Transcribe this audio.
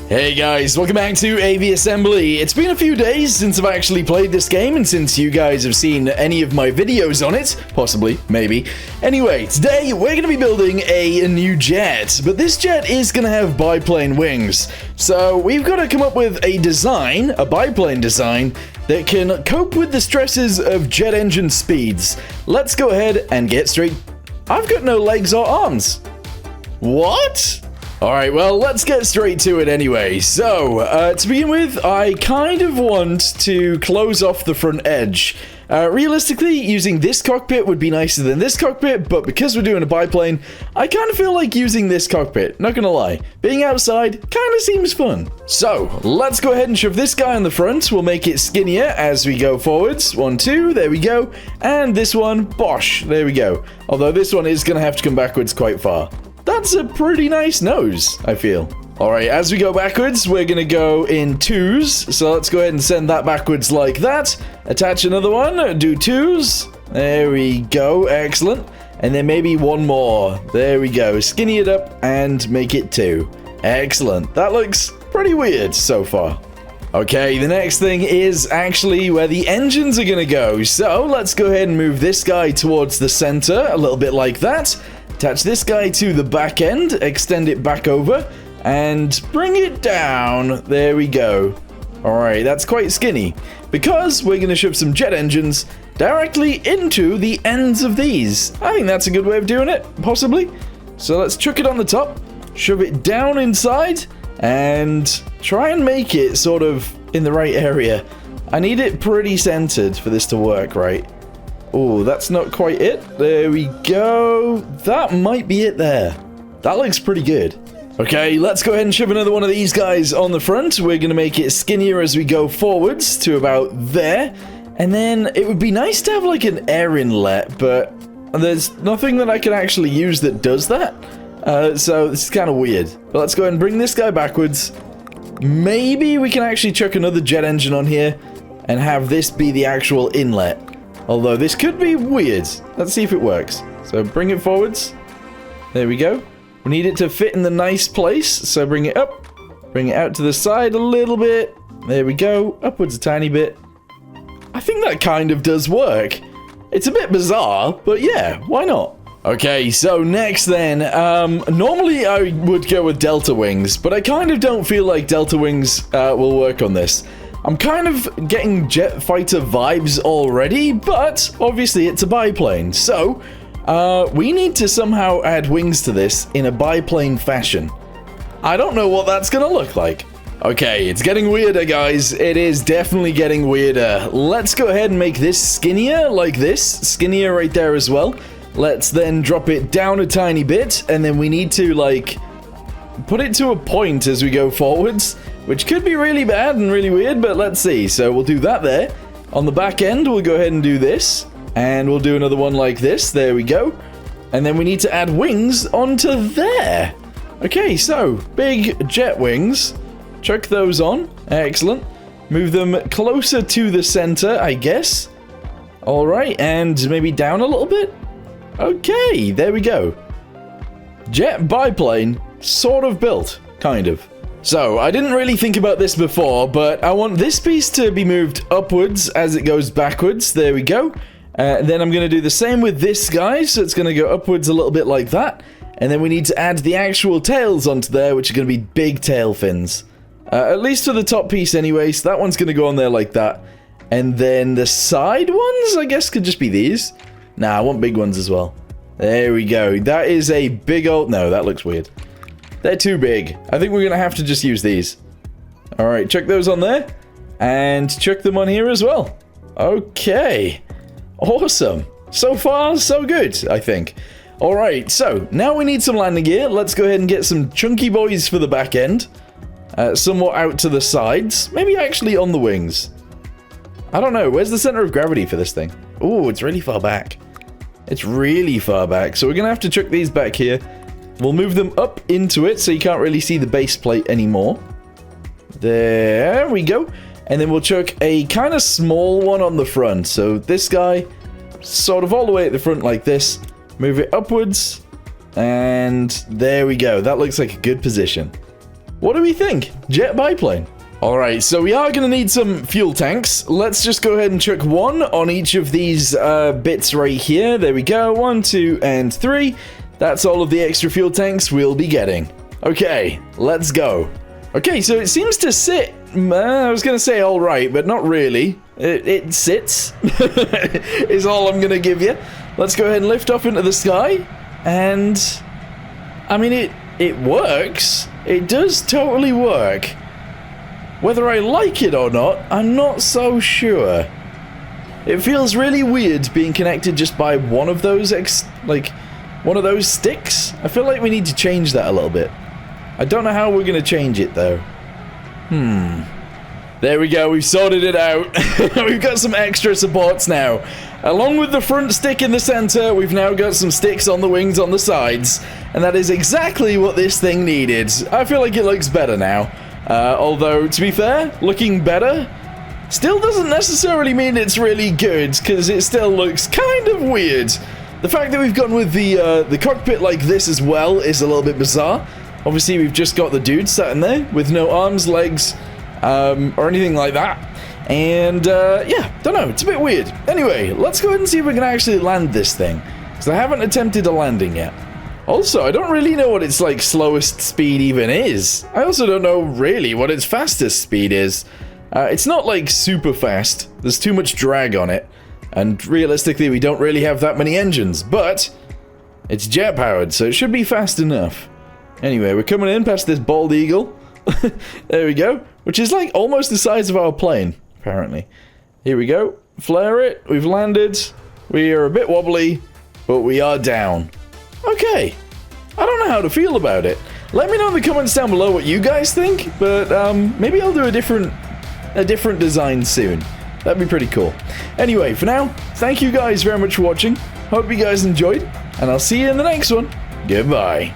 Hey guys, welcome back to Aviassembly. It's been a few days since I've actually played this game and since you guys have seen any of my videos on it. Possibly, maybe. Anyway, today we're going to be building a new jet, but this jet is going to have biplane wings. So we've got to come up with a design, a biplane design, that can cope with the stresses of jet engine speeds. Let's go ahead and get straight. I've got no legs or arms. What? Alright, well, let's get straight to it anyway. So, to begin with, I kind of want to close off the front edge. Realistically, using this cockpit would be nicer than this cockpit, but because we're doing a biplane, I kind of feel like using this cockpit, not gonna lie. Being outside kind of seems fun. So, let's go ahead and shove this guy on the front. We'll make it skinnier as we go forwards. 1, 2, there we go. And this one, bosh, there we go. Although this one is gonna have to come backwards quite far. That's a pretty nice nose, I feel. Alright, as we go backwards, we're gonna go in 2s. So let's go ahead and send that backwards like that. Attach another one, do 2s. There we go, excellent. And then maybe one more. There we go, skinny it up and make it 2. Excellent, that looks pretty weird so far. Okay, the next thing is actually where the engines are gonna go. So let's go ahead and move this guy towards the center, a little bit like that. Attach this guy to the back end, extend it back over, and bring it down. There we go. Alright, that's quite skinny, because we're going to shove some jet engines directly into the ends of these. I think that's a good way of doing it, possibly. So let's chuck it on the top, shove it down inside, and try and make it sort of in the right area. I need it pretty centered for this to work, right? Oh, that's not quite it. There we go. That might be it there. That looks pretty good. Okay, let's go ahead and shove another one of these guys on the front. We're going to make it skinnier as we go forwards to about there. And then it would be nice to have like an air inlet, but there's nothing that I can actually use that does that. So this is kind of weird. But let's go ahead and bring this guy backwards. Maybe we can actually chuck another jet engine on here and have this be the actual inlet. Although this could be weird. Let's see if it works. So bring it forwards. There we go. We need it to fit in the nice place. So bring it up. Bring it out to the side a little bit. There we go. Upwards a tiny bit. I think that kind of does work. It's a bit bizarre, but yeah, why not? Okay, so next then. Normally I would go with Delta Wings, but I kind of don't feel like Delta Wings will work on this. I'm kind of getting jet fighter vibes already, but obviously it's a biplane. So, we need to somehow add wings to this in a biplane fashion. I don't know what that's gonna look like. Okay, it's getting weirder, guys. It is definitely getting weirder. Let's go ahead and make this skinnier, like this. Skinnier right there as well. Let's then drop it down a tiny bit, and then we need to, like, put it to a point as we go forwards, which could be really bad and really weird, but let's see. So we'll do that there. On the back end, we'll go ahead and do this. And we'll do another one like this. There we go. And then we need to add wings onto there. Okay, so big jet wings. Chuck those on. Excellent. Move them closer to the center, I guess. All right, and maybe down a little bit. Okay, there we go. Jet biplane, sort of built, kind of. So, I didn't really think about this before, but I want this piece to be moved upwards as it goes backwards. There we go. Then I'm going to do the same with this guy, so it's going to go upwards a little bit like that. And then we need to add the actual tails onto there, which are going to be big tail fins. At least for the top piece anyway, so that one's going to go on there like that. And then the side ones, I guess, could just be these. Nah, I want big ones as well. There we go. That is a big old... No, that looks weird. They're too big. I think we're going to have to just use these. Alright, chuck those on there. And chuck them on here as well. Okay. Awesome. So far, so good, I think. Alright, so now we need some landing gear. Let's go ahead and get some chunky boys for the back end. Somewhat out to the sides. Maybe actually on the wings. I don't know. Where's the center of gravity for this thing? Oh, it's really far back. It's really far back. So we're going to have to chuck these back here. We'll move them up into it so you can't really see the base plate anymore. There we go. And then we'll chuck a kind of small one on the front. So this guy, sort of all the way at the front like this. Move it upwards. And there we go. That looks like a good position. What do we think? Jet biplane. Alright, so we are going to need some fuel tanks. Let's just go ahead and chuck one on each of these bits right here. There we go. 1, 2, and 3. That's all of the extra fuel tanks we'll be getting. Okay, let's go. Okay, so it seems to sit. I was going to say alright, but not really. It sits, is all I'm going to give you. Let's go ahead and lift off into the sky. And, I mean, it works. It does totally work. Whether I like it or not, I'm not so sure. It feels really weird being connected just by one of those one of those sticks. I feel like we need to change that a little bit. I don't know how we're going to change it though. There we go, we've sorted it out. We've got some extra supports now. Along with the front stick in the center, we've now got some sticks on the wings on the sides. And that is exactly what this thing needed. I feel like it looks better now. Although, to be fair, looking better still doesn't necessarily mean it's really good, because it still looks kind of weird. The fact that we've gone with the cockpit like this as well is a little bit bizarre. Obviously, we've just got the dude sat in there with no arms, legs, or anything like that. And, yeah, don't know, it's a bit weird. Anyway, let's go ahead and see if we can actually land this thing, because I haven't attempted a landing yet. Also, I don't really know what its, like, slowest speed even is. I also don't know, really, what its fastest speed is. It's not, like, super fast. There's too much drag on it. And, realistically, we don't really have that many engines. But, it's jet-powered, so it should be fast enough. Anyway, we're coming in past this bald eagle. There we go. Which is, like, almost the size of our plane, apparently. Here we go. Flare it. We've landed. We are a bit wobbly, but we are down. Okay, I don't know how to feel about it. Let me know in the comments down below what you guys think, but maybe I'll do a different design soon. That'd be pretty cool. Anyway, for now, thank you guys very much for watching. Hope you guys enjoyed, and I'll see you in the next one. Goodbye.